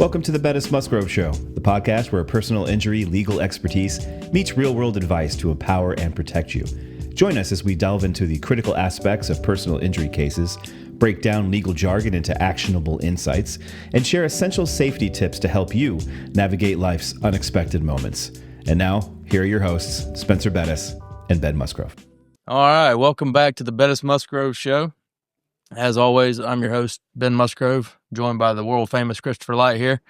Welcome to the Bettis Musgrove Show, the podcast where personal injury legal expertise meets real-world advice to empower and protect you. Join us as we delve into the critical aspects of personal injury cases, break down legal jargon into actionable insights, and share essential safety tips to help you navigate life's unexpected moments. And now, here are your hosts, Spencer Bettis and Ben Musgrove. All right, welcome back to the Bettis Musgrove Show. As always, I'm your host, Ben Musgrove, joined by the world-famous Christopher Light here.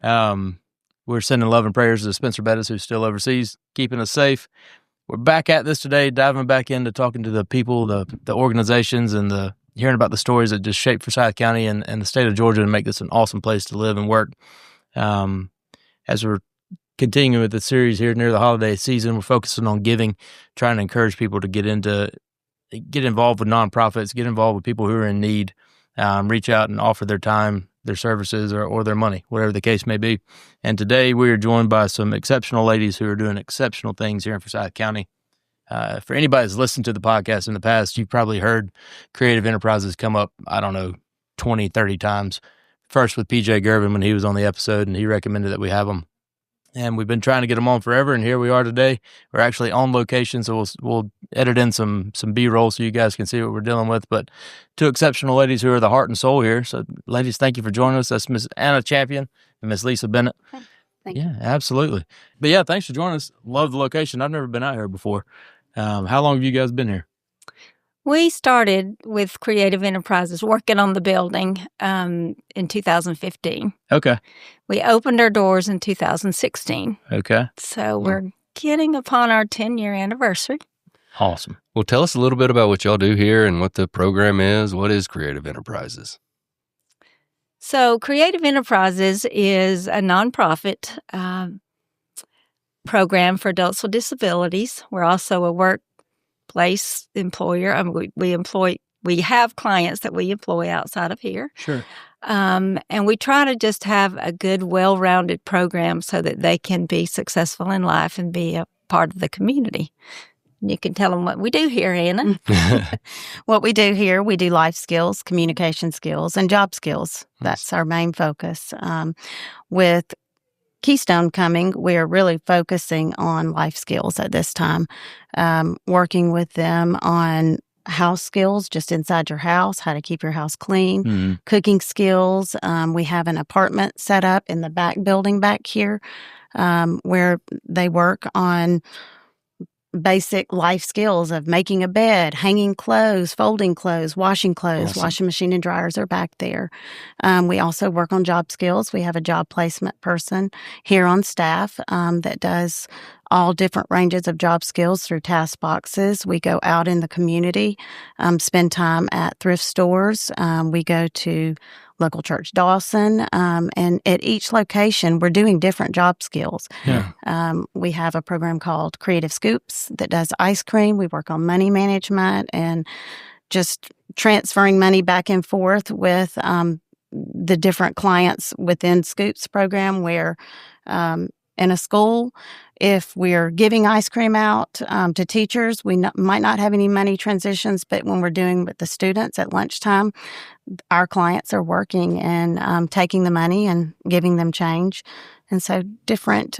We're sending love and prayers to Spencer Bettis, who's still overseas, keeping us safe. We're back at this today, diving back into talking to the people, the organizations, and hearing about the stories that just shape Forsyth County and the state of Georgia and make this an awesome place to live and work. As we're continuing with the series here near the holiday season, we're focusing on giving, trying to encourage people to get involved with nonprofits, get involved with people who are in need, reach out and offer their time, their services, or their money, whatever the case may be. And today we are joined by some exceptional ladies who are doing exceptional things here in Forsyth County. For anybody that's listened to the podcast in the past, you've probably heard Creative Enterprises come up, 20, 30 times. First with PJ Gervin when he was on the episode, and he recommended that we have them. And we've been trying to get them on forever, and here we are today. We're actually on location, so we'll edit in some B-roll so you guys can see what we're dealing with. But two exceptional ladies who are the heart and soul here. So, ladies, thank you for joining us. That's Miss Anna Champion and Miss Lisa Bennett. Thank you. Yeah, absolutely. But yeah, thanks for joining us. Love the location. I've never been out here before. How long have you guys been here? We started with Creative Enterprises working on the building in 2015. Okay. We opened our doors in 2016. Okay. So we're getting upon our 10-year anniversary. Awesome. Well, tell us a little bit about what y'all do here and what the program is. What is Creative Enterprises? So Creative Enterprises is a nonprofit program for adults with disabilities. We're also a workplace employer. We have clients that we employ outside of here. Sure. And we try to just have a good, well-rounded program so that they can be successful in life and be a part of the community. You can tell them what we do here, Anna. What we do here, we do life skills, communication skills, and job skills. That's our main focus. With Keystone Cumming, we're really focusing on life skills at this time, working with them on house skills, just inside your house, how to keep your house clean, cooking skills. We have an apartment set up in the back building back here where they work on basic life skills of making a bed, hanging clothes, folding clothes, washing clothes. Awesome. Washing machine and dryers are back there. We also work on job skills. We have a job placement person here on staff that does all different ranges of job skills through task boxes. We go out in the community, spend time at thrift stores. We go to local church Dawson, and at each location, we're doing different job skills. Yeah. We have a program called Creative Scoops that does ice cream. We work on money management and just transferring money back and forth with the different clients within Scoops program where in a school, if we're giving ice cream out to teachers, we might not have any money transitions, but when we're doing with the students at lunchtime, our clients are working and taking the money and giving them change. And so different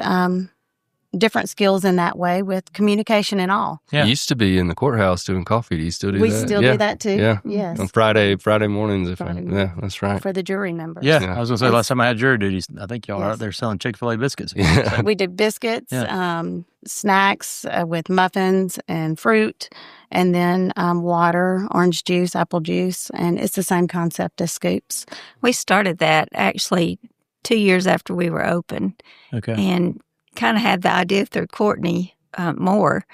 skills in that way with communication and all. Yeah. You used to be in the courthouse doing coffee. Do you still do We that? still do that too. Yeah. Yes. On Friday mornings. Friday That's right. For the jury members. Yeah. Yeah. I was going to say, last time I had jury duties, I think y'all are out there selling Chick-fil-A biscuits. Yeah. We do biscuits, snacks with muffins and fruit, and then water, orange juice, apple juice, and it's the same concept as Scoops. We started that actually 2 years after we were open. Okay. And kind of had the idea through Courtney Moore.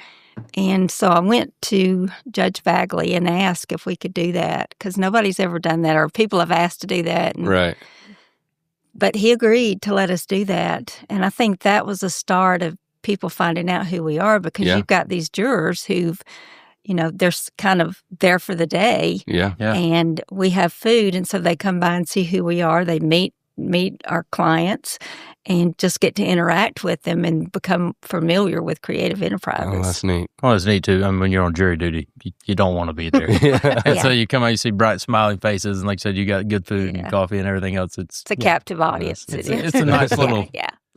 And so I went to Judge Bagley and asked if we could do that because nobody's ever done that or people have asked to do that. And, Right. But he agreed to let us do that. And I think that was the start of people finding out who we are because you've got these jurors who've, they're kind of there for the day. Yeah. Yeah. And we have food. And so they come by and see who we are. They meet meet our clients and just get to interact with them and become familiar with creative enterprises. Oh, that's neat. Well, it's neat too. I mean, when you're on jury duty, you don't want to be there. And so you come out, you see bright, smiling faces, and like I said, you got good food and coffee and everything else. It's a captive audience. It's a nice little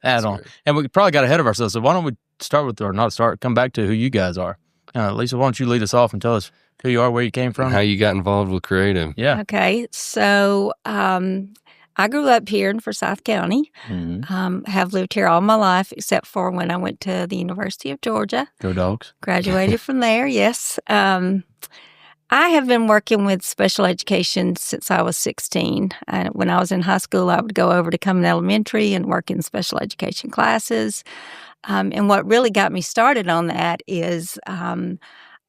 add-on. And we probably got ahead of ourselves. So why don't we start with, or not start, come back to who you guys are. Lisa, why don't you lead us off and tell us who you are, where you came from? How you got involved with creative. Yeah. Okay. So I grew up here in Forsyth County. Have lived here all my life, except for when I went to the University of Georgia. Go Dogs. Graduated from there, yes. I have been working with special education since I was 16. When I was in high school, I would go over to Cumming Elementary and work in special education classes. And what really got me started on that is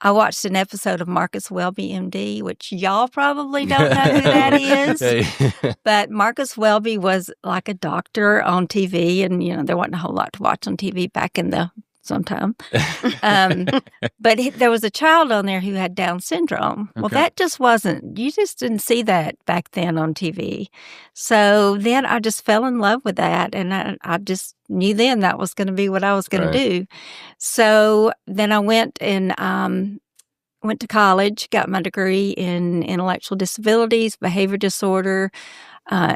I watched an episode of Marcus Welby, MD, which y'all probably don't know who that is. But Marcus Welby was like a doctor on TV, and, there wasn't a whole lot to watch on TV back in the sometime. But there was a child on there who had Down syndrome. Well, that just wasn't, you just didn't see that back then on TV. So then I just fell in love with that, and I just knew then that was going to be what I was going to do. So then I went to college, got my degree in intellectual disabilities, behavior disorder,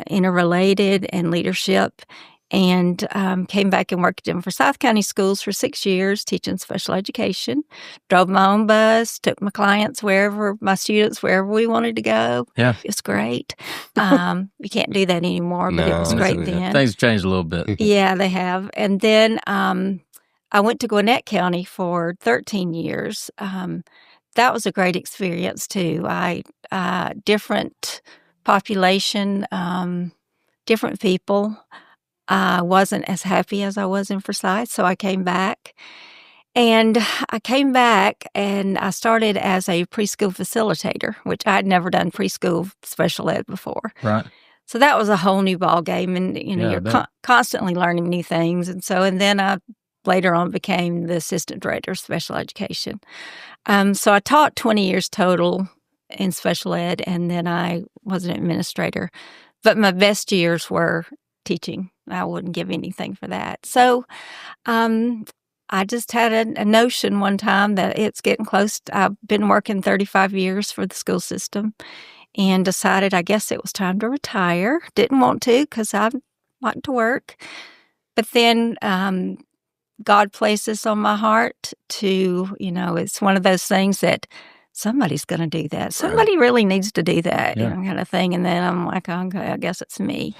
interrelated, and leadership. And came back and worked in Forsyth County schools for 6 years, teaching special education. Drove my own bus, took my students wherever we wanted to go. Yeah. It was great. You can't do that anymore, but it was great then. Things changed a little bit. Yeah, they have. And then I went to Gwinnett County for 13 years. That was a great experience, too. Different population, different people. I wasn't as happy as I was in Forsyth, so I came back. And I started as a preschool facilitator, which I had never done preschool special ed before. Right. So that was a whole new ball game, and you're constantly learning new things. And then I later on became the assistant director of special education. So I taught 20 years total in special ed, and then I was an administrator. But my best years were teaching. I wouldn't give anything for that. So I just had a notion one time that it's getting close. I've been working 35 years for the school system and decided I guess it was time to retire. Didn't want to because I wanted to work. But then God placed this on my heart to, it's one of those things that somebody's going to do that. Somebody really needs to do that, kind of thing. And then I'm like, okay, I guess it's me.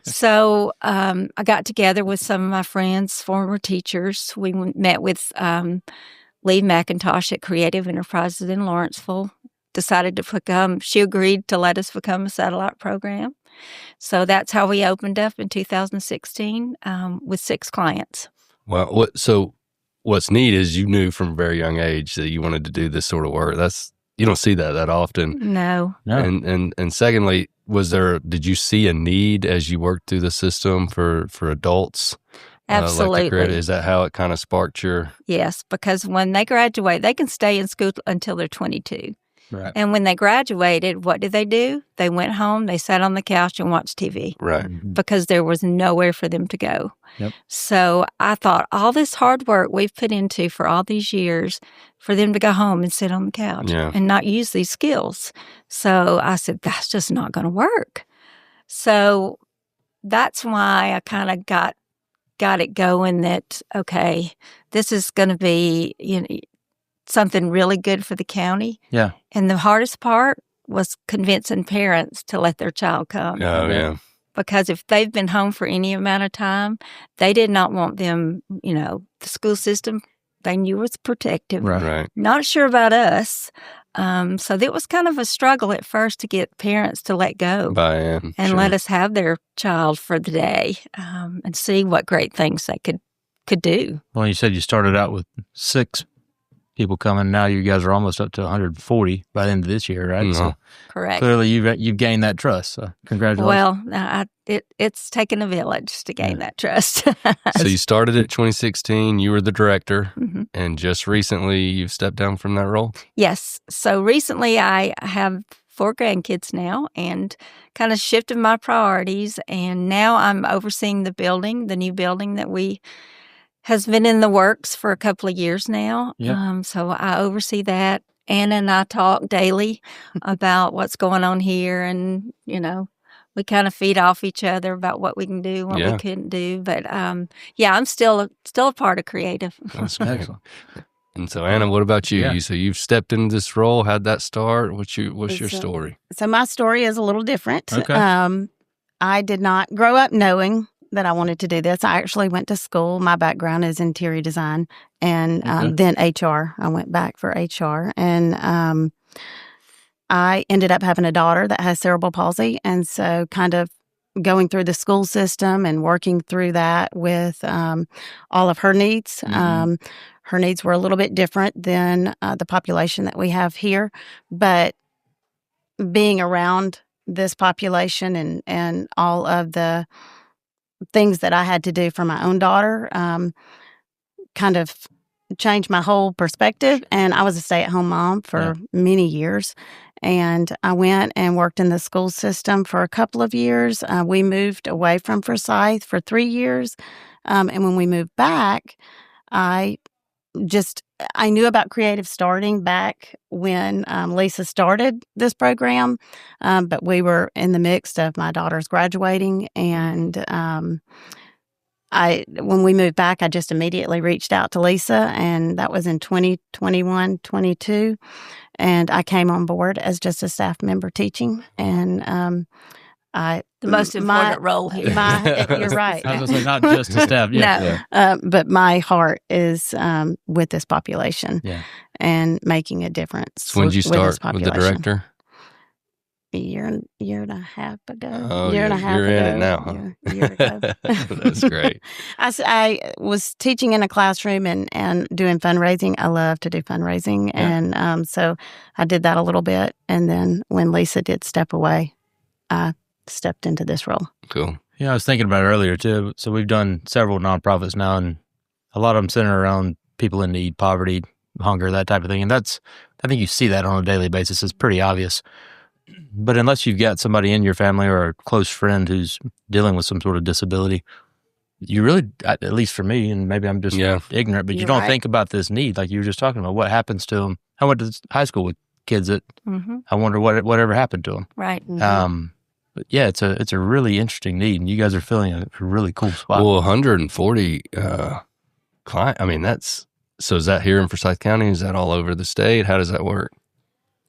So I got together with some of my friends, former teachers. We met with Lee McIntosh at Creative Enterprises in Lawrenceville. Decided to she agreed to let us become a satellite program. So that's how we opened up in 2016 with 6 clients. Wow. What's neat is you knew from a very young age that you wanted to do this sort of work. You don't see that often. No. And secondly, did you see a need as you worked through the system for adults? Absolutely. Is that how it kind of sparked your? Yes, because when they graduate, they can stay in school until they're 22. Right. And when they graduated, what did they do? They went home, they sat on the couch and watched TV. Right. Because there was nowhere for them to go. Yep. So I thought all this hard work we've put into for all these years for them to go home and sit on the couch and not use these skills. So I said, that's just not going to work. So that's why I kind of got it going that, okay, this is going to be, something really good for the county. Yeah. And the hardest part was convincing parents to let their child come. Oh, yeah. Because if they've been home for any amount of time, they did not want them, the school system, they knew was protective. Right. Not sure about us. So it was kind of a struggle at first to get parents to let go. Buy in. And let us have their child for the day and see what great things they could do. Well, you said you started out with 6 people coming. Now you guys are almost up to 140 by the end of this year, right? Mm-hmm. So correct. Clearly, you've gained that trust. So congratulations. Well, it's taken a village to gain that trust. So you started at 2016. You were the director, mm-hmm. and just recently you've stepped down from that role. Yes. So recently, I have 4 grandkids now and kind of shifted my priorities. And now I'm overseeing the new building that has been in the works for a couple of years now. Yep. So I oversee that. Anna and I talk daily about what's going on here, and, we kind of feed off each other about what we can do, what we couldn't do. But, I'm still a part of creative. That's excellent. And so, Anna, what about you? Yeah. So you've stepped into this role. How'd that start? What's your story? So my story is a little different. Okay. I did not grow up knowing that I wanted to do this. I actually went to school. My background is interior design and then HR. I went back for HR. And I ended up having a daughter that has cerebral palsy. And so kind of going through the school system and working through that with all of her needs. Her needs were a little bit different than the population that we have here. But being around this population and all of the things that I had to do for my own daughter kind of changed my whole perspective. And I was a stay-at-home mom for many years. And I went and worked in the school system for a couple of years. We moved away from Forsyth for 3 years. And when we moved back, I knew about creative starting back when Lisa started this program, but we were in the midst of my daughter's graduating, and when we moved back, I just immediately reached out to Lisa, and that was in 2021, 22, and I came on board as just a staff member teaching, and the most important role here. You're right. I was going to say, not just a staff. No. But my heart is with this population and making a difference. So when did you start with the director? A year and a half ago. Oh, year and a half you're ago. in it now, huh? Year ago. That's great. I was teaching in a classroom and doing fundraising. I love to do fundraising. And so I did that a little bit. And then when Lisa did step away, I stepped into this role. Cool. Yeah, I was thinking about it earlier too. So we've done several nonprofits now, and a lot of them center around people in need, poverty, hunger, that type of thing. And I think you see that on a daily basis. It's pretty obvious. But unless you've got somebody in your family or a close friend who's dealing with some sort of disability, you really, at least for me, and maybe I'm just ignorant, but you don't think about this need like you were just talking about. What happens to them? I went to high school with kids that I wonder whatever happened to them. Right. But yeah, it's a really interesting need, and you guys are filling a really cool spot. Well, 140 client. I mean, so is that here in Forsyth County? Is that all over the state? How does that work?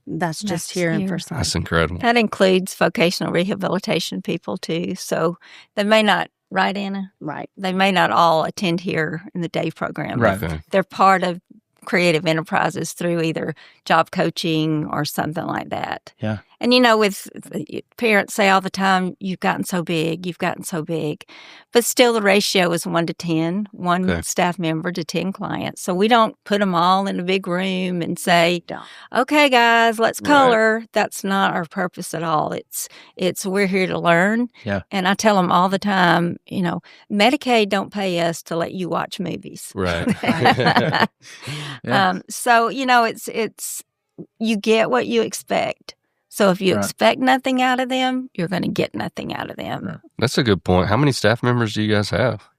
That's just here in Forsyth. That's incredible. That includes vocational rehabilitation people too. So they may not, right, Anna? Right. They may not all attend here in the day program. Right. Okay. They're part of creative enterprises through either job coaching or something like that. Yeah. And, with parents say all the time, you've gotten so big. But still the ratio is 1 to 10, one staff member to 10 clients. So we don't put them all in a big room and say, okay, guys, let's color. Right. That's not our purpose at all. It's we're here to learn. Yeah. And I tell them all the time, Medicaid don't pay us to let you watch movies. Right. So, it's you get what you expect. So if you expect nothing out of them, you're going to get nothing out of them. Right. That's a good point. How many staff members do you guys have?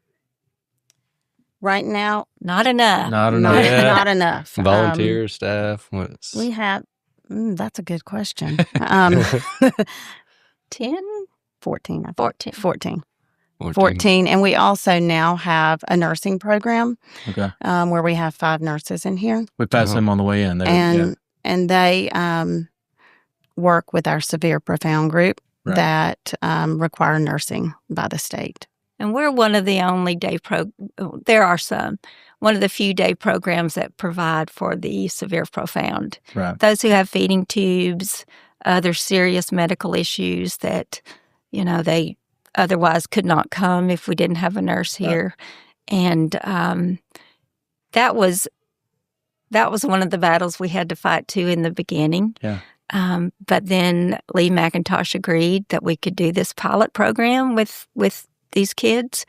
Right now, not enough. Not enough. Not enough. Volunteer staff? We have, that's a good question. 10? 14. 14. 14. And we also now have a nursing program where we have 5 nurses in here. We passed them on the way in. And they work with our severe profound group that require nursing by the state. And we're one of the only there are some, one of the few day programs that provide for the severe profound. Right. Those who have feeding tubes, other serious medical issues that, they otherwise could not come if we didn't have a nurse here. And that was one of the battles we had to fight too in the beginning. Yeah. But then Lee McIntosh agreed that we could do this pilot program with these kids,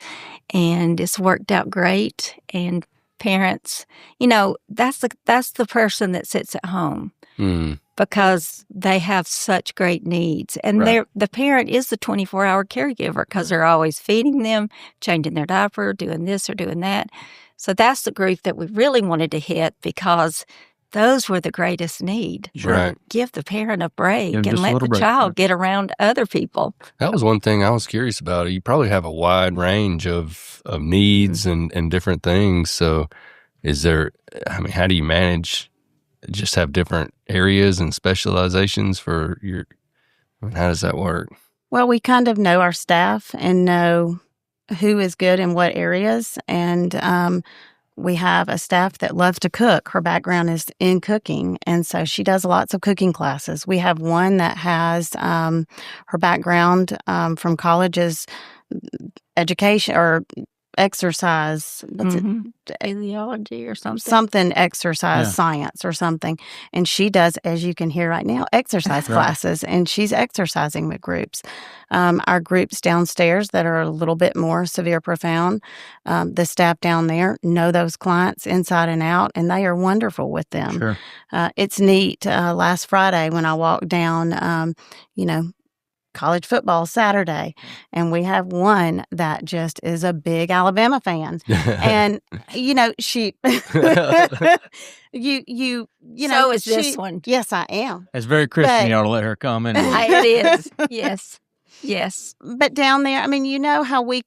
and it's worked out great. And parents, that's the person that sits at home. because they have such great needs. And the parent is the 24-hour caregiver because they're always feeding them, changing their diaper, doing this or doing that. So that's the group that we really wanted to hit because those were the greatest need. Right. Give the parent a break Give 'em and just a let little the break. child get around other people. That was one thing I was curious about. You probably have a wide range of needs and different things. So how do you manage, just have different areas and specializations for how does that work? Well, we kind of know our staff and know who is good in what areas. And we have a staff that loves to cook. Her background is in cooking, and so she does lots of cooking classes. We have one that has her background from college is education or exercise. What's it? Physiology or something. Something exercise science or something. And she does, as you can hear right now, exercise classes, and she's exercising with groups. Our groups downstairs that are a little bit more severe, profound, the staff down there know those clients inside and out, and they are wonderful with them. Sure. It's neat. Last Friday when I walked down, college football Saturday, and we have one that just is a big Alabama fan, and she, So is this one. Yes, I am. It's very Christian, y'all, to let her come in. It is. Yes. But down there, I mean, you know how we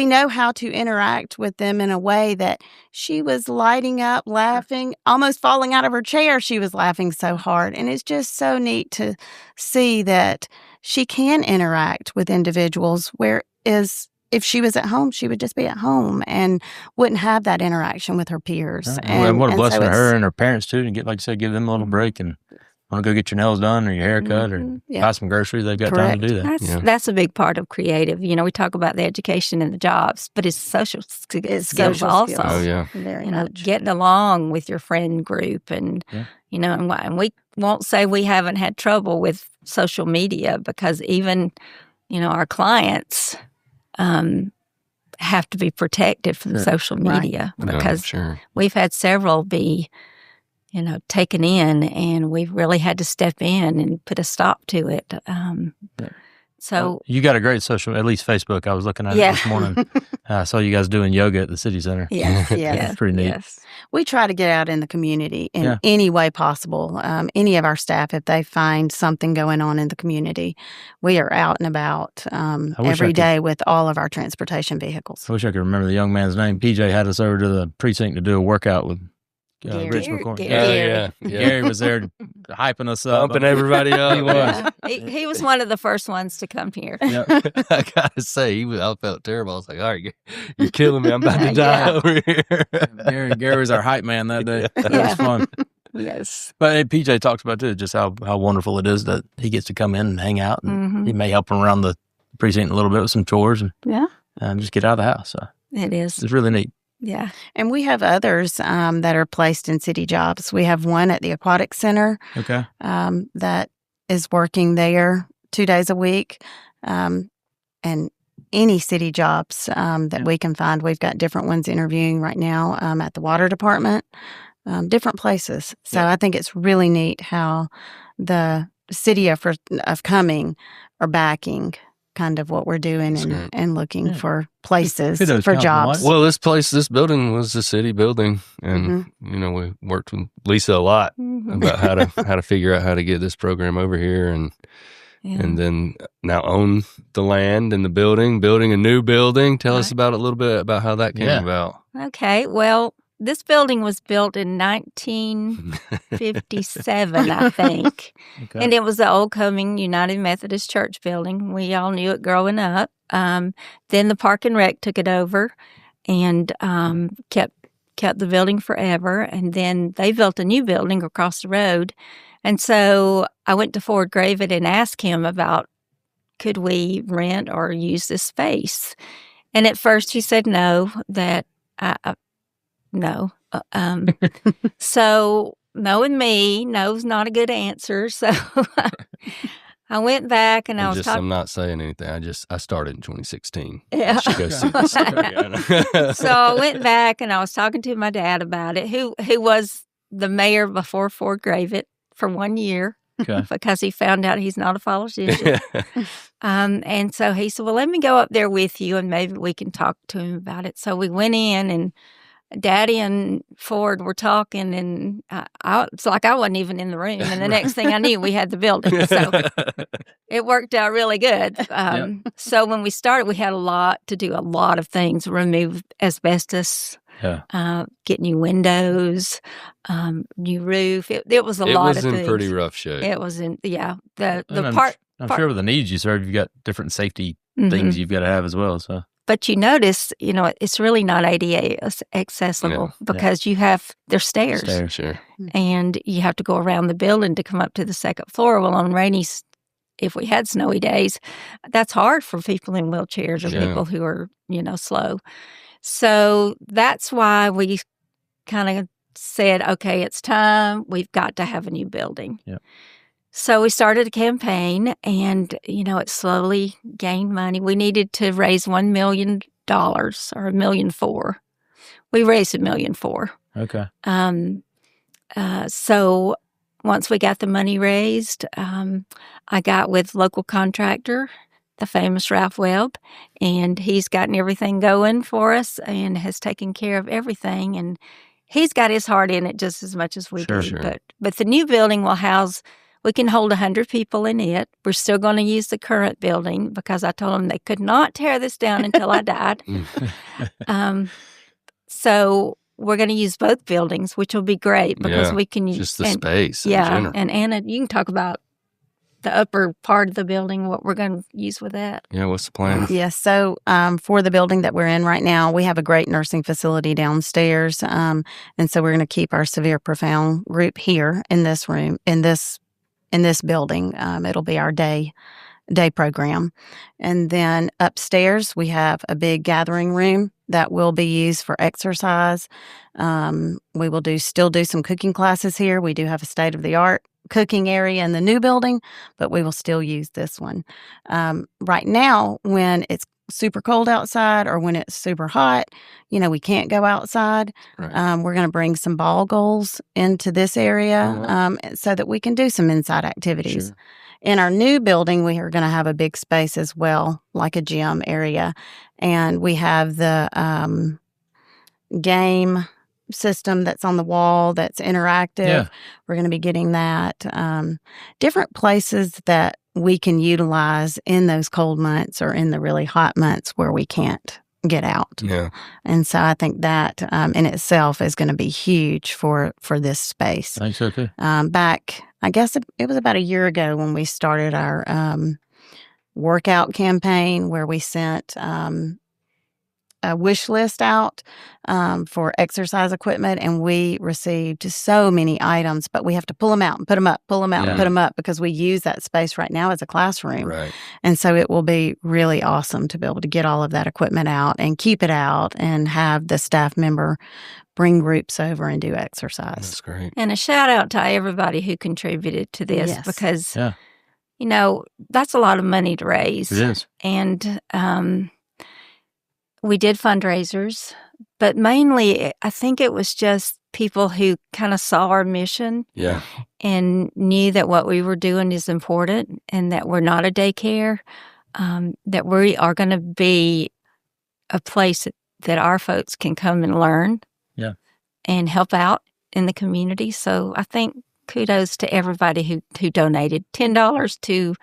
know how to interact with them in a way that she was lighting up, laughing, almost falling out of her chair. She was laughing so hard. And it's just so neat to see that she can interact with individuals, whereas if she was at home, she would just be at home and wouldn't have that interaction with her peers. And what a blessing to her and her parents, too, and like you said, give them a little break and want to go get your nails done or your hair cut or buy some groceries, they've got time to do that. That's a big part of creative. We talk about the education and the jobs, but it's social skills also. Oh, yeah. Very much. Getting along with your friend group and, and we won't say we haven't had trouble with social media because even, our clients have to be protected from social media because we've had several be taken in, and we've really had to step in and put a stop to it. So you got a great social, at least Facebook. I was looking at it this morning. I saw you guys doing yoga at the city center. Yes, That's pretty neat. Yes. We try to get out in the community in any way possible. Any of our staff, if they find something going on in the community, we are out and about every day with all of our transportation vehicles. I wish I could remember the young man's name. PJ had us over to the precinct to do a workout with Rich McCormick. Gary was there hyping us up. Bumping everybody up. He was. He was one of the first ones to come here. I got to say, I felt terrible. I was like, all right, you're killing me. I'm about to die over here. Gary was our hype man that day. It was fun. Yes. But PJ talks about, too, just how wonderful it is that he gets to come in and hang out. And he may help him around the precinct a little bit with some chores and just get out of the house. So it is. It's really neat. Yeah. And we have others that are placed in city jobs. We have one at the Aquatic Center that is working there 2 days a week. And any city jobs that we can find. We've got different ones interviewing right now at the water department, different places. So I think it's really neat how the city of Cumming are backing kind of what we're doing and looking for places for jobs. Well, this building was a city building, and we worked with Lisa a lot about how to figure out how to get this program over here, and then now own the land and the building a new building. Tell us about a little bit about how that came about. Okay, well, this building was built in 1957, I think. Okay. And it was the old Cumming United Methodist Church building. We all knew it growing up. Then the Park and Rec took it over and kept the building forever. And then they built a new building across the road. And so I went to Ford Gravett and asked him about, could we rent or use this space? And at first he said no, no. So knowing me, no's not a good answer. So I went back and I was talking. I'm not saying anything. I started in 2016. Yeah. She goes see the story. So I went back and I was talking to my dad about it, who was the mayor before Ford Gravett for 1 year Okay. because he found out he's not a politician. And so he said, well, let me go up there with you and maybe we can talk to him about it. So we went in and Daddy and Ford were talking, and it's like I wasn't even in the room. And the next thing I knew, we had the building. So it worked out really good. So when we started, we had a lot of things, remove asbestos, get new windows, new roof. It was a lot of things. It was in pretty rough shape. It was in, I'm sure with the needs you serve, you've got different safety things you've got to have as well. So. But you notice, it's really not ADA accessible because there's stairs. Stairs, sure. And you have to go around the building to come up to the second floor. Well, on if we had snowy days, that's hard for people in wheelchairs or people who are, slow. So that's why we kind of said, okay, it's time. We've got to have a new building. Yeah. So we started a campaign, and, it slowly gained money. We needed to raise $1 million or $1.4 million. We raised $1.4 million. Okay. So once we got the money raised, I got with local contractor, the famous Ralph Webb, and he's gotten everything going for us and has taken care of everything. And he's got his heart in it just as much as we do. Sure. But the new building will we can hold 100 people in it. We're still going to use the current building because I told them they could not tear this down until I died. So we're going to use both buildings, which will be great because we can use just the space. In general. And Anna, you can talk about the upper part of the building, what we're going to use with that. Yeah, what's the plan? Yes. So for the building that we're in right now, we have a great nursing facility downstairs. And so we're going to keep our severe profound group here in this room, in this building. It'll be our day program. And then upstairs, we have a big gathering room that will be used for exercise. We will still do some cooking classes here. We do have a state-of-the-art cooking area in the new building, but we will still use this one. Right now, when it's super cold outside or when it's super hot, we can't go outside. Right. We're going to bring some ball goals into this area so that we can do some inside activities. Sure. In our new building, we are going to have a big space as well, like a gym area. And we have the game system that's on the wall that's interactive. Yeah. We're going to be getting that. Different places that we can utilize in those cold months or in the really hot months where we can't get out. Yeah. And so I think that in itself is going to be huge for this space. I think so too. Back, I guess it was about a year ago when we started our workout campaign where we sent a wish list out for exercise equipment, and we received so many items, but we have to pull them out and put them up, pull them out and put them up because we use that space right now as a classroom. Right. And so it will be really awesome to be able to get all of that equipment out and keep it out and have the staff member bring groups over and do exercise. That's great. And a shout out to everybody who contributed to this because, that's a lot of money to raise. It is. And we did fundraisers, but mainly I think it was just people who kind of saw our mission and knew that what we were doing is important and that we're not a daycare, that we are going to be a place that our folks can come and learn and help out in the community. So I think kudos to everybody who donated $10 to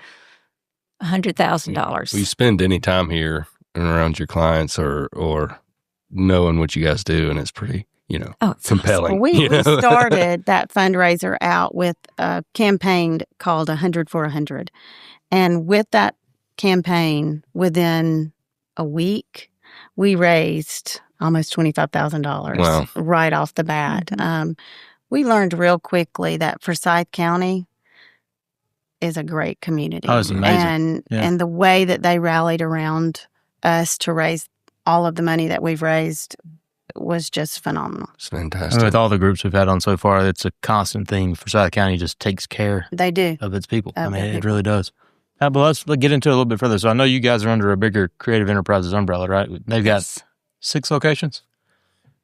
$100,000. Well, you spend any time here and around your clients or knowing what you guys do, and it's pretty, compelling. Awesome. We started that fundraiser out with a campaign called 100 for 100. And with that campaign, within a week, we raised almost $25,000 right off the bat. Mm-hmm. We learned real quickly that Forsyth County is a great community. Oh, it's amazing. And the way that they rallied around us to raise all of the money that we've raised was just phenomenal. It's fantastic. With all the groups we've had on so far, it's a constant thing. Forsyth County just takes care They do. of its people. It really does. But let's get into it a little bit further. So I know you guys are under a bigger Creative Enterprises umbrella, right? They've got 6 locations?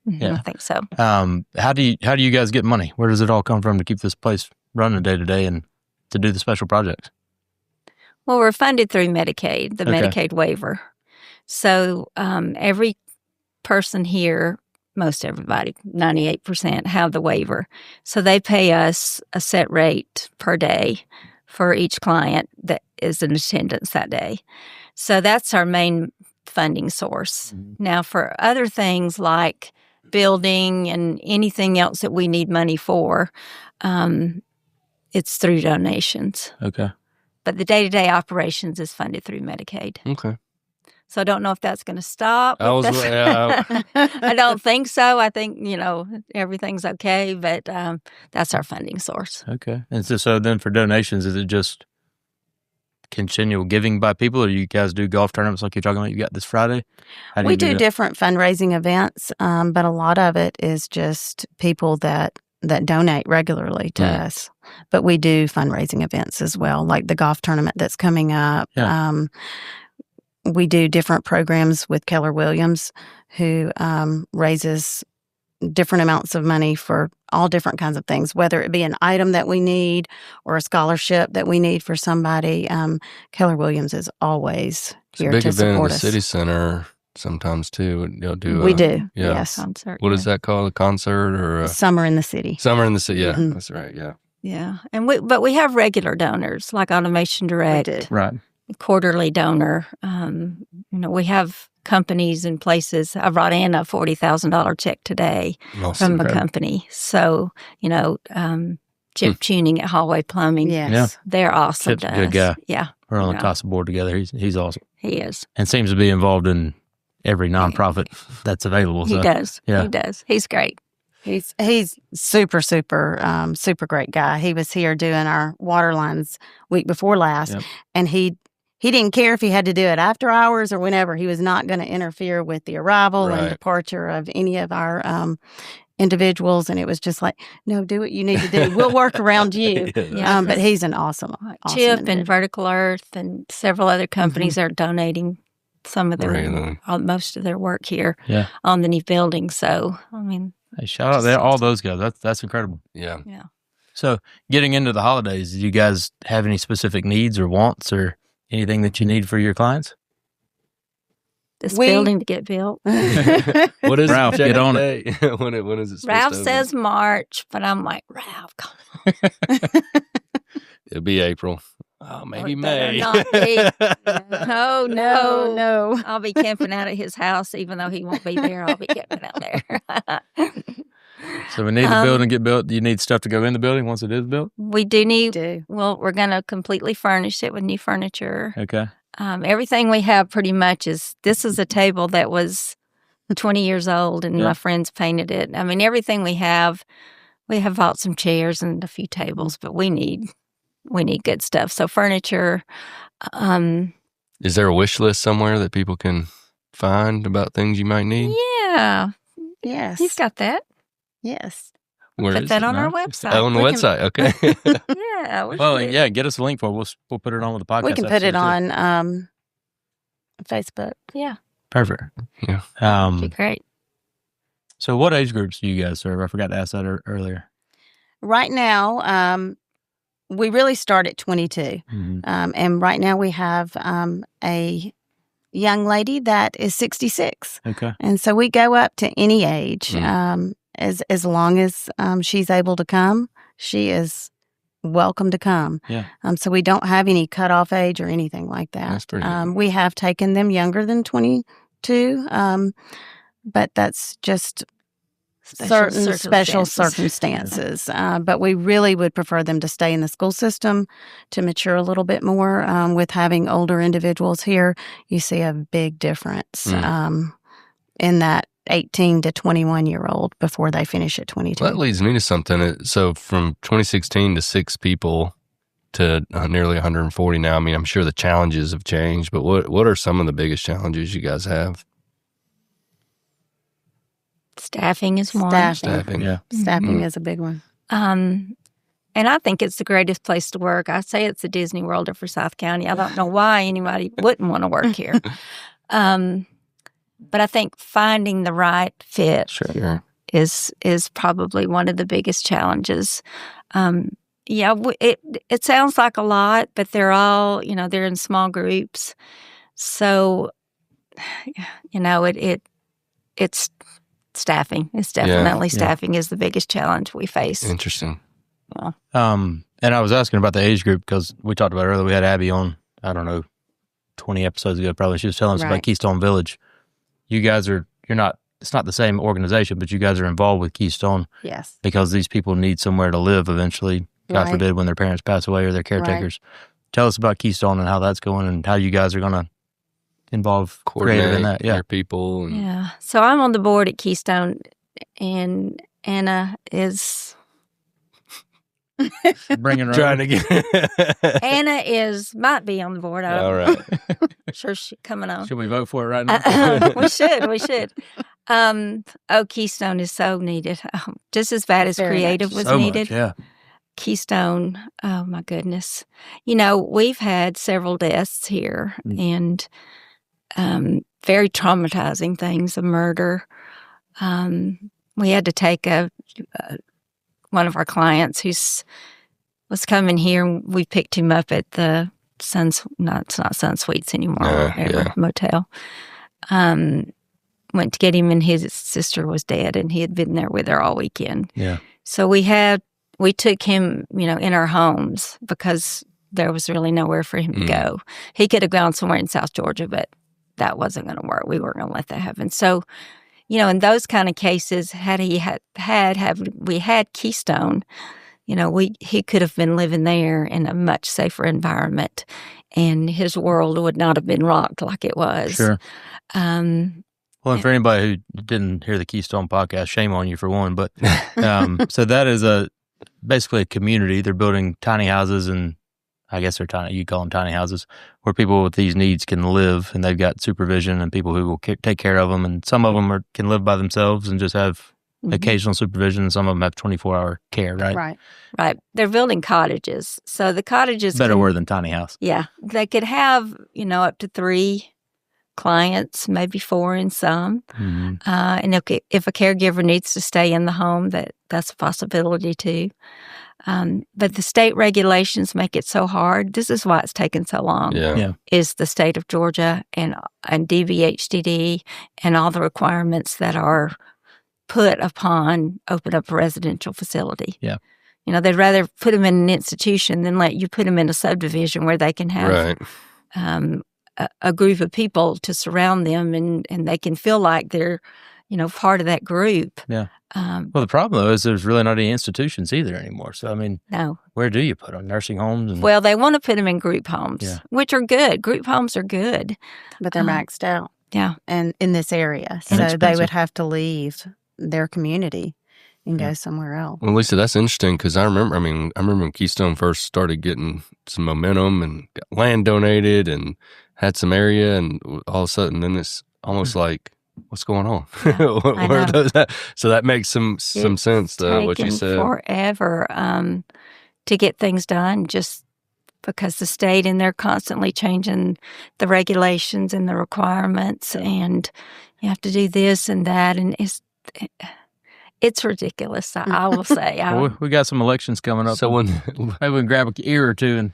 I think so. How do you guys get money? Where does it all come from to keep this place run a day-to-day and to do the special projects? Well, we're funded through Medicaid, the Okay. Medicaid waiver. So every person here, most everybody, 98% have the waiver. So they pay us a set rate per day for each client that is in attendance that day. So that's our main funding source. Now, for other things like building and anything else that we need money for, it's through donations. Okay. But the day-to-day operations is funded through Medicaid. Okay. So I don't know if that's going to stop. I was, I don't think so. I think, everything's okay, but that's our funding source. Okay. And so then for donations, is it just continual giving by people, or you guys do golf tournaments like you're talking about you got this Friday? How do We you do do that? different fundraising events, but a lot of it is just people that donate regularly to us. But we do fundraising events as well, like the golf tournament that's coming up. Yeah. We do different programs with Keller Williams, who raises different amounts of money for all different kinds of things, whether it be an item that we need or a scholarship that we need for somebody. Keller Williams is always It's a here big to event in support the us. city center sometimes too. You'll do. We do, Yeah. yes. Concert. What is that called? A concert or Summer in the City. Summer in the city? Yeah, Mhm. that's right. Yeah. Yeah. But we have regular donors like Automation Direct, do. Right. quarterly donor. We have companies and places. I brought in a $40,000 check today Awesome. from a company. So, Chip Tuning at Hallway Plumbing. Yes. Yeah. They're awesome Chip's to a good us. guy. Yeah, We're on the Yeah. CASA board together. He's awesome. he is. And seems to be involved in every nonprofit that's available. He So. does. Yeah. He does. He's great. He's super great guy. He was here doing our water lines week before last, Yep. and he didn't care if he had to do it after hours or whenever. He was not going to interfere with the arrival and Right. departure of any of our individuals. And it was just like, no, do what you need to do. We'll work around you. Yeah. But he's an awesome Chip and individual. Vertical Earth and several other companies are donating some of Regularly. most of their work here Yeah. on the new building. So, Hey, shout out there, all those guys. That's incredible. Yeah. yeah. So getting into the holidays, do you guys have any specific needs or wants or anything that you need for your clients? This We- building to get built. What is Ralph, get on it? when is it? supposed Ralph to open? says March, but I'm like, Ralph, come on. It'll be April. Oh, maybe May. Not be. No, no. no. I'll be camping out at his house, even though he won't be there. I'll be camping out there. So we need the building to get built. Do you need stuff to go in the building once it is built? We do need. Do. Well, we're going to completely furnish it with new furniture. Okay. Everything we have pretty much is. This is a table that was 20 years old, and Yeah. my friends painted it. Everything we have bought some chairs and a few tables, but we need good stuff. So furniture. Is there a wish list somewhere that people can find about things you might need? Yeah, Yes. you've got that. Yes. Where Put is that it? on our No? website. Oh, on the We can- website. Okay. Yeah. we Well, can- yeah, get us a link for it. We'll put it on with the podcast. We can put it episode, too. on Facebook. Yeah. Perfect. Yeah. Be great. So what age groups do you guys serve? I forgot to ask that earlier. Right now, we really start at 22. Mm-hmm. And right now we have a young lady that is 66. Okay. And so we go up to any age. Mm. As long as she's able to come, she is welcome to come. Yeah. So we don't have any cutoff age or anything like that. That's pretty good. We have taken them younger than 22, but that's just certain special circumstances. But we really would prefer them to stay in the school system to mature a little bit more. With having older individuals here, you see a big difference in that 18 to 21-year-old before they finish at 22. Well, that leads me to something. So from 2016 to 6 people to nearly 140 now, I'm sure the challenges have changed, but what are some of the biggest challenges you guys have? Staffing is one. Staffing. Yeah. Staffing Mhm. is a big one. And I think it's the greatest place to work. I say it's the Disney World of Forsyth County. I don't know why anybody wouldn't want to work here. But I think finding the right fit Sure. is probably one of the biggest challenges. Yeah, it sounds like a lot, but they're all, they're in small groups. So, it's staffing. It's definitely staffing is the biggest challenge we face. Interesting. Yeah. And I was asking about the age group because we talked about earlier. We had Abby on, I don't know, 20 episodes ago, probably. She was telling us about Keystone Village. You guys it's not the same organization, but you guys are involved with Keystone. Yes. Because these people need somewhere to live eventually, God forbid, when their parents pass away or their caretakers. Right. Tell us about Keystone and how that's going and how you guys are going to involve creative in that. Yeah. Your people. Yeah. So I'm on the board at Keystone, and Anna is... Bringing her trying to get Anna might be on the board. All right. Sure, she's coming on. Should we vote for it right now? We should. Keystone is so needed. Just as bad as creative was needed. Much, yeah. Keystone, oh my goodness. We've had several deaths here and very traumatizing things, a murder. We had to take one of our clients who was coming here, and we picked him up at the it's not Sun Suites anymore, motel. Went to get him, and his sister was dead, and he had been there with her all weekend. Yeah. So we took him, in our homes because there was really nowhere for him to go. He could have gone somewhere in South Georgia, but that wasn't going to work. We weren't going to let that happen. So, in those kind of cases, had we had Keystone, he could have been living there in a much safer environment, and his world would not have been rocked like it was. Sure. Well, and for anybody who didn't hear the Keystone podcast, shame on you for one. But so that is basically a community. They're building tiny houses, and I guess they're tiny. You call them tiny houses, where people with these needs can live, and they've got supervision and people who will take care of them. And some of them can live by themselves and just have occasional supervision, and some of them have 24-hour care. Right. They're building cottages, so the cottages better word than tiny house. Yeah, they could have up to 3 clients, maybe 4 in some. And if a caregiver needs to stay in the home, that's a possibility too. But the state regulations make it so hard. This is why it's taken so long. Yeah. Is the state of Georgia and DVHDD and all the requirements that are put upon open up a residential facility. Yeah. They'd rather put them in an institution than let you put them in a subdivision where they can have a group of people to surround them and they can feel like they're, part of that group. Yeah. Well, the problem, though, is there's really not any institutions either anymore. So, no. Where do you put them? Nursing homes? Well, they want to put them in group homes, which are good. Group homes are good. But they're maxed out. Yeah. And in this area. So they would have to leave their community and go somewhere else. Well, Lisa, that's interesting because I remember when Keystone first started getting some momentum and got land donated and had some area, and all of a sudden then it's almost like, what's going on? Yeah, Where are those at? So that makes some sense, what you said. Forever to get things done, just because the state and they're constantly changing the regulations and the requirements, and you have to do this and that, and it's ridiculous. I will say. Well, we got some elections coming up. So maybe we can grab an ear or two.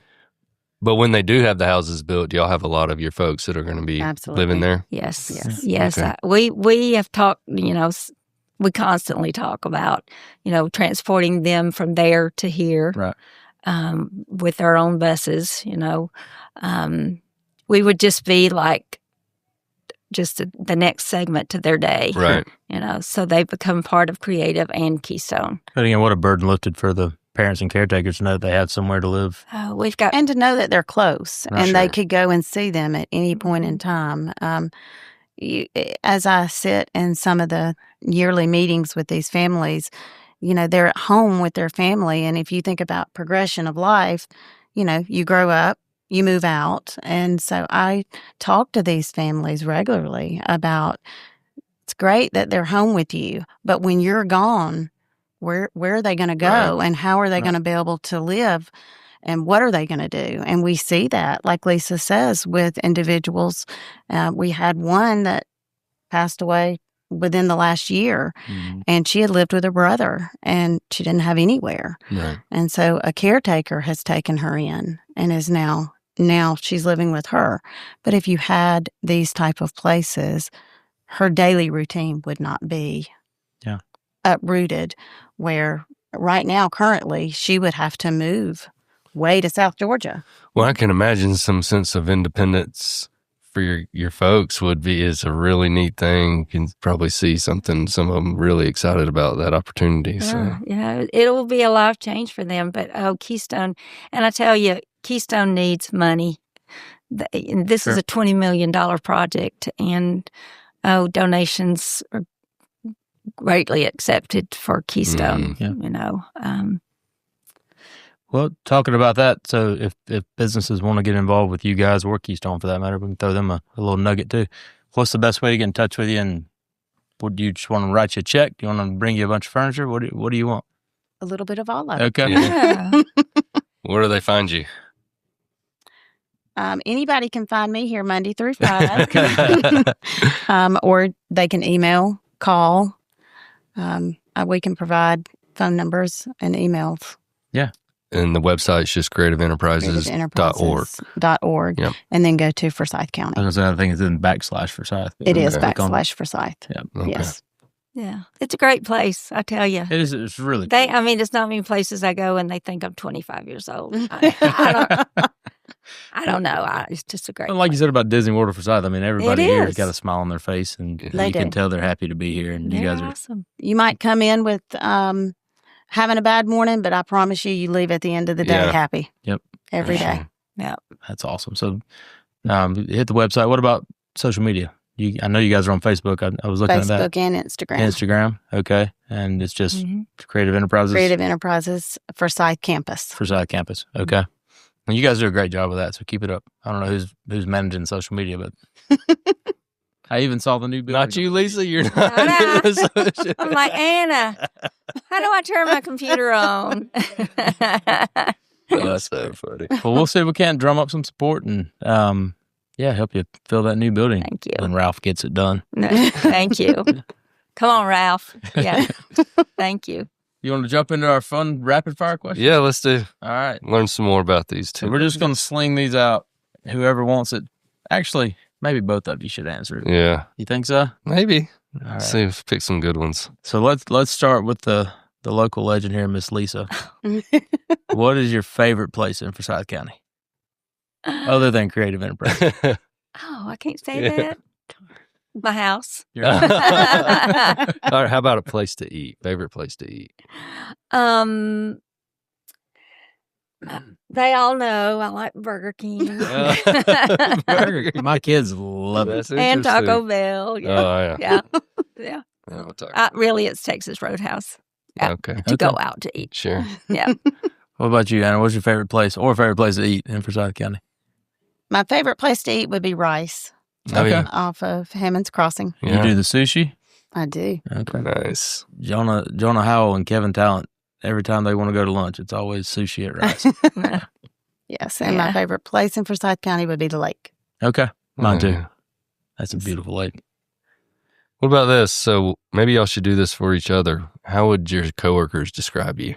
But when they do have the houses built, do y'all have a lot of your folks that are going to be living there? Yes. Okay. We have talked. We constantly talk about transporting them from there to here, right? With our own buses. We would just be like just the next segment to their day, right? So they become part of Creative and Keystone. But again, what a burden lifted for the parents and caretakers to know that they have somewhere to live. We've got, and to know that they're close and they could go and see them at any point in time. As I sit in some of the yearly meetings with these families, they're at home with their family. And if you think about progression of life, you grow up, you move out. And so I talk to these families regularly about, it's great that they're home with you, but when you're gone, where are they going to go, and how are they going to be able to live, and what are they going to do? And we see that, like Lisa says, with individuals. We had one that passed away within the last year, and she had lived with her brother, and she didn't have anywhere. Right. And so a caretaker has taken her in and is now she's living with her. But if you had these type of places, her daily routine would not be uprooted, where right now, currently, she would have to move way to South Georgia. Well, I can imagine some sense of independence for your folks is a really neat thing. You can probably see some of them really excited about that opportunity. So it will be a life change for them. But Keystone, and I tell you, Keystone needs money. This is a $20 million project, and donations are greatly accepted for Keystone. Well, talking about that, so if businesses want to get involved with you guys or Keystone for that matter, we can throw them a little nugget too. What's the best way to get in touch with you? And do you just want to write you a check? Do you want to bring you a bunch of furniture? What do you want? A little bit of all of it. Okay. Yeah. Where do they find you? Anybody can find me here Monday through Friday. Or they can email, call. We can provide phone numbers and emails. Yeah. And the website's just creativeenterprises.org. Yep. And then go to Forsyth County. I was going to think it's in / Forsyth. It is / Forsyth. Yeah. Okay. Yes. Yeah. It's a great place, I tell you. It is. It's really cool. It's not many places I go and they think I'm 25 years old. I don't know. It's just a great Well, like place. you said about Disney World of Forsyth, I mean, everybody It here has is. got a smile on their face, and They you can do. tell they're happy to be here. And you They're guys are awesome. You might come in with having a bad morning, but I promise you leave at the end of the day Yeah. happy. Yep. Every For day. sure. Yeah. That's awesome. So, hit the website. What about social media? I know you guys are on Facebook. I was looking at that. Facebook and Instagram. Instagram. Okay. And it's just Creative Enterprises. Creative Enterprises Forsyth Campus. Forsyth Campus. Okay. And you guys do a great job with that, so keep it up. I don't know who's managing social media, but I even saw the new building. Not you, Lisa. You're not. I know. I'm like, Anna, how do I turn my computer on? That's so funny. Well, we'll see if we can't drum up some support and help you fill that new building. Thank you. When Ralph gets it done. No, thank you. Come on, Ralph. Yeah. Thank you. You want to jump into our fun rapid fire question? Yeah, let's do. All right. Learn some more about these two. So we're just going to sling these out. Whoever wants it. Actually, maybe both of you should answer it. Yeah, You think so? maybe. All right. See if pick some good ones. So let's start with the local legend here, Miss Lisa. What is your favorite place in Forsyth County, other than Creative Enterprise? Oh, I can't say Yeah. that. My house. All right, how about a place to eat? Favorite place to eat? They all know I like Burger King Burger King. My kids love it. That's and Taco interesting. Bell. Yeah. Oh, yeah. Yeah. Yeah, we'll talk. Really, it's Texas Roadhouse yeah. Okay. to go out to eat. Sure. Yeah. What about you, Anna? What's your favorite place or favorite place to eat in Forsyth County? My favorite place to eat would be Rice Oh, Okay. yeah. off of Hammond's Crossing. You Yeah. do the sushi? I do. Okay. Nice. Jonah Howell and Kevin Talent, every time they want to go to lunch, it's always sushi at Rice. Yes, and Yeah. my favorite place in Forsyth County would be the lake. Okay. Mine too. Yeah. That's a beautiful lake. What about this? So maybe y'all should do this for each other. How would your coworkers describe you?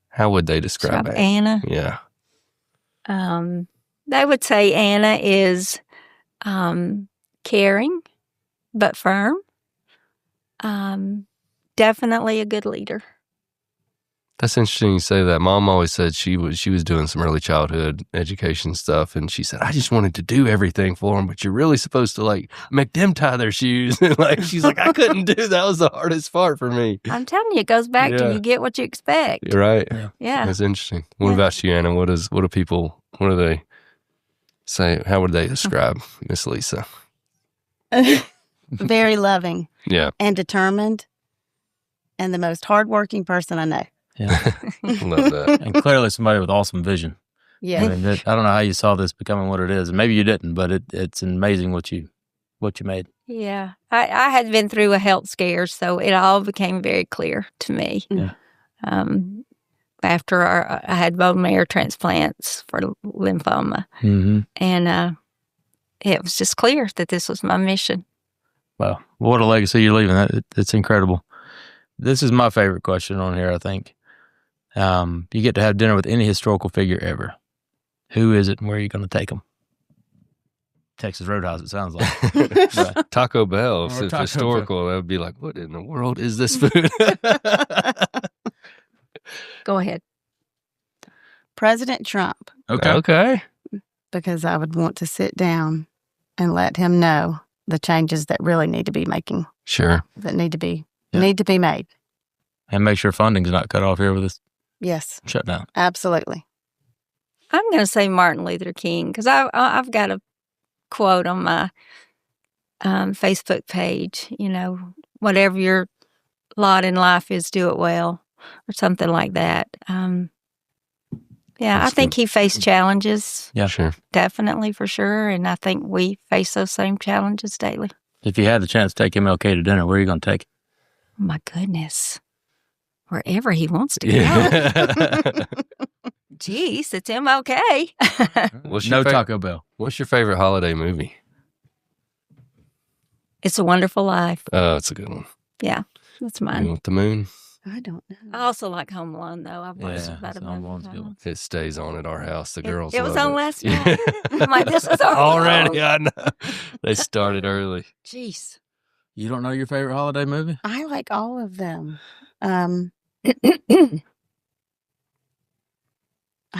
How would they describe it? Anna. Yeah. They would say Anna is caring but firm. Definitely a good leader. That's interesting you say that. Mom always said she was doing some early childhood education stuff, and she said, I just wanted to do everything for them, but you're really supposed to like make them tie their shoes. Like she's like, I couldn't do that. That was the hardest part for me. I'm telling you, it goes back Yeah. to you get what you expect. You're right. Yeah. That's interesting. What Yeah. about you, Anna? What do they say? How would they describe Miss Lisa? Very loving Yeah. and determined and the most hardworking person I know. Yeah. Love that. And clearly somebody with awesome vision. Yeah. I mean, I don't know how you saw this becoming what it is. And maybe you didn't, but it's amazing what you made. Yeah. I had been through a health scare, so it all became very clear to me. Yeah. After I had bone marrow transplants for lymphoma. Mm-hmm. And it was just clear that this was my mission. Well, What a legacy you're leaving. It's incredible. This is my favorite question on here, I think. You get to have dinner with any historical figure ever. Who is it and where are you going to take them? Texas Roadhouse, it sounds like. Taco Bell. If Taco historical, that would be like, what in the world is this food? Go ahead. President Trump, Okay. because I would want to sit down and let him know the changes that really need to be making, Sure. that need to be Yeah. made. And make sure funding's not cut off here with this Yes, shutdown. absolutely. I'm going to say Martin Luther King because I've got a quote on my Facebook page. You know, whatever your lot in life is, do it well, or something like that. Yeah, That's I think he faced challenges, Yeah. Sure. definitely for sure, and I think we face those same challenges daily. If you had the chance to take MLK to dinner, where are you going to take him? Oh, my goodness, wherever he wants to go. Yeah. Jeez, it's MLK. What's No your Taco Bell. What's your favorite holiday movie? It's a Wonderful Life. Oh, it's a good one. Yeah, that's You mine. want the moon? I don't know. I also like Home Alone, though. I've watched Yeah, about a Home million Alone's a good one. times. It stays on at our house. The girls It was love on it. last night. I'm like, this is already already. I know. They started early. Jeez. You don't know your favorite holiday movie? I like all of them. I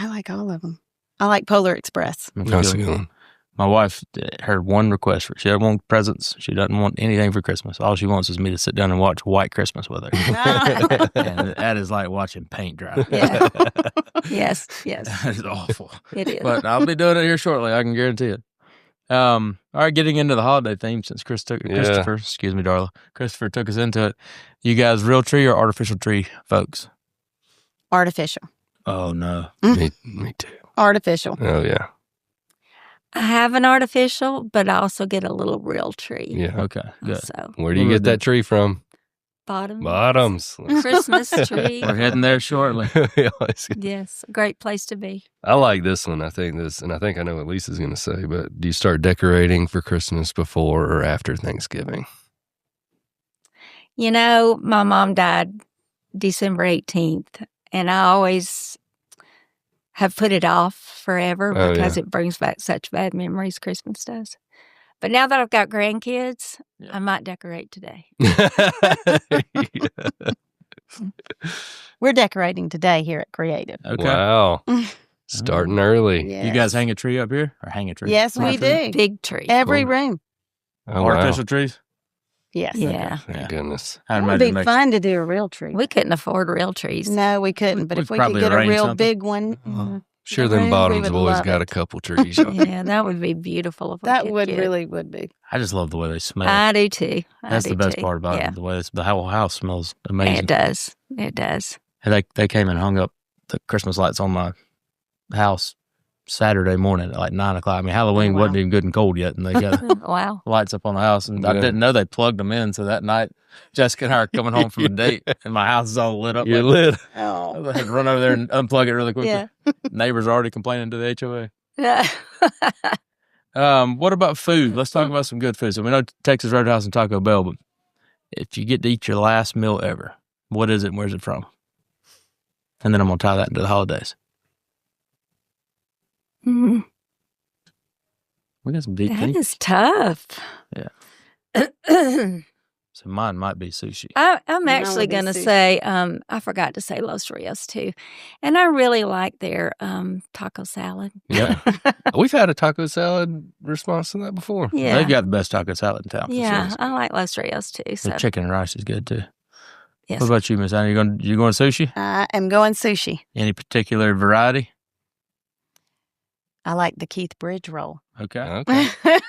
like all of them. I like Polar Express. That's a good one. My wife, her one request, she doesn't want presents. She doesn't want anything for Christmas. All she wants is me to sit down and watch White Christmas with her. And that is like watching paint dry. Yeah. Yes, yes, That is awful. it is. But I'll be doing it here shortly. I can guarantee it. All right, getting into the holiday theme since Christopher, excuse me, Darla. Christopher took us into it. You guys, real tree or artificial tree, folks? Artificial. Oh no, Me too. Artificial. Oh, yeah. I have an artificial, but I also get a little real tree. Yeah. okay, good. So, Where do you get that tree from? Bottoms. Christmas tree. We're heading there shortly. Yes, a great place to be. I like this one. I think I know what Lisa's going to say, but do you start decorating for Christmas before or after Thanksgiving? You know, my mom died December 18th, and I always have put it off forever Oh, because yeah. it brings back such bad memories, Christmas does. But now that I've got grandkids, I might decorate today. We're decorating today here at Creative. Okay. Wow. Starting early. Yes. You guys hang a tree up here or hang a tree? Yes, we do. Big tree. Every Cool. room. Oh, wow. Artificial trees? Yes. Yeah. Thank Yeah. goodness. I'd It would imagine be it makes- fun to do a real tree. We couldn't afford real trees. No, we couldn't. But we if we probably could get a arrange real something. big one, Sure, the them room, we bottoms would have always love got a it. couple trees. Yeah, that would be beautiful. If we that could would get- really would be. I just love the way they smell. I do too. That's the best part about Yeah. it. The way the whole house smells It amazing. does. It does. And they came and hung up the Christmas lights on my house Saturday morning at like 9 o'clock. I mean, Halloween Oh, wow. wasn't even good and cold yet, and they got Wow. lights up on the house. And I Yeah. didn't know they plugged them in. So that night, Jessica and I are coming home from a date, and my house is all lit up. You're like, lit. Oh. I had to run over there and unplug it really quickly. Yeah. Neighbors are already complaining to the HOA. Yeah. What about food? Let's talk about some good food. So we know Texas Roadhouse and Taco Bell, but if you get to eat your last meal ever, what is it and where's it from? And then I'm going to tie that into the holidays. Mm, We got some deep that thinking. is tough. Yeah. So mine might be sushi. I'm Mine actually would be going to sushi. say, I forgot to say Los Rios too. And I really like their taco salad. Yeah. We've had a taco salad response to that before. Yeah. They've got the best taco salad in town. for Yeah, sure. I like Los Rios too. So, The chicken and rice is good too. yes. What about you, Miss Anna? You going sushi? I am going sushi. Any particular variety? I like the Keith Bridge roll. Okay. Okay.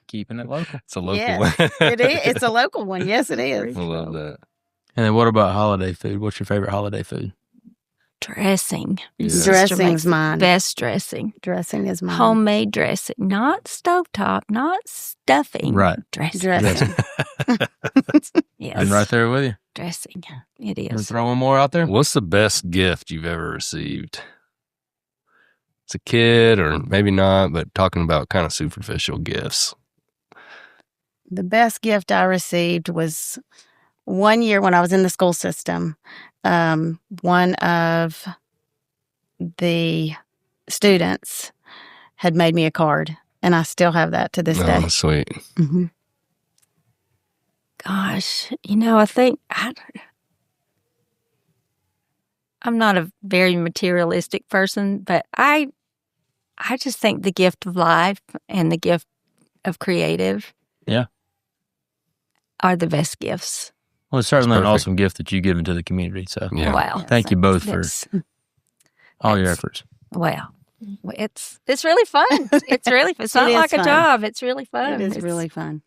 Keeping it local. It's a local Yes, one. it is. It's a local one. Yes, it is. I love that. And then what about holiday food? What's your favorite holiday food? Dressing. Yeah. Sister Dressing's makes the mine. Best dressing. Dressing is mine. Homemade dressing. Not stovetop, not stuffing. Right. Dressing. Dressing. Yes. I'm right there with you. Dressing. It You want to is. throw one more out there? What's the best gift you've ever received? It's a kid, or maybe not, but talking about kind of superficial gifts. The best gift I received was one year when I was in the school system. One of the students had made me a card, and I still have that to this day. Oh, sweet. Mm-hmm. Gosh, I think I'm not a very materialistic person, but I just think the gift of life and the gift of creative are the best gifts. Well, it's certainly an perfect. awesome gift that you give into the community. So, Yeah. Wow. thank you both for That's- all your that's- efforts. Wow. It's really fun. It's really fun. It's not It is like a fun. job. It's really fun. It is It's, really fun.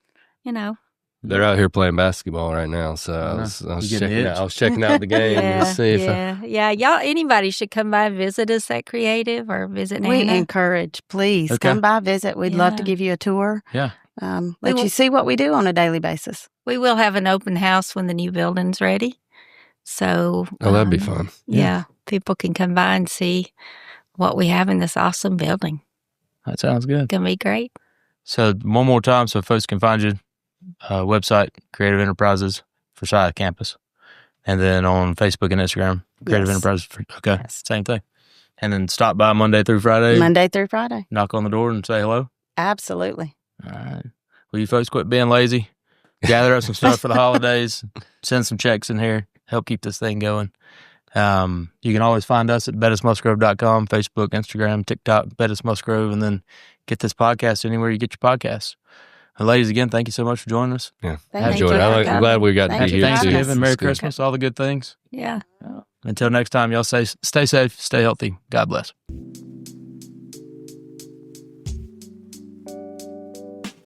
They're out here playing basketball right now, so I was You getting checking the out. itch? I was checking out the game to see if Y'all, anybody should come by and visit us at Creative or visit We Nana. encourage, please Okay. come by, visit. We'd love to Yeah. give you a tour. Yeah. Let you see what we do on a daily basis. We will have an open house when the new building's ready. So, Oh, that'd be fun. Yeah, people can come by and see what we have in this awesome building. That sounds good. It's going to be great. So, one more time so folks can find you. Website, Creative Enterprises, Forsyth Campus. And then on Facebook and Instagram, Creative Yes. Enterprises. Okay, Yes. same thing. And then stop by Monday through Friday, Monday through Friday. knock on the door and say hello. Absolutely. All right. Well, you folks quit being lazy. Gather up some stuff for the holidays. Send some checks in here. Help keep this thing going. You can always find us at bettismusgrove.com, Facebook, Instagram, TikTok, Bettis Musgrove, and then get this podcast anywhere you get your podcasts. And ladies, again, thank you so much for joining us. Yeah, Thank enjoyed you it. for I'm coming. glad we got to Thank be you here for too. having us. Thanksgiving, Merry It's good. Christmas, all the good things. Yeah. Until next time, y'all stay safe, stay healthy. God bless.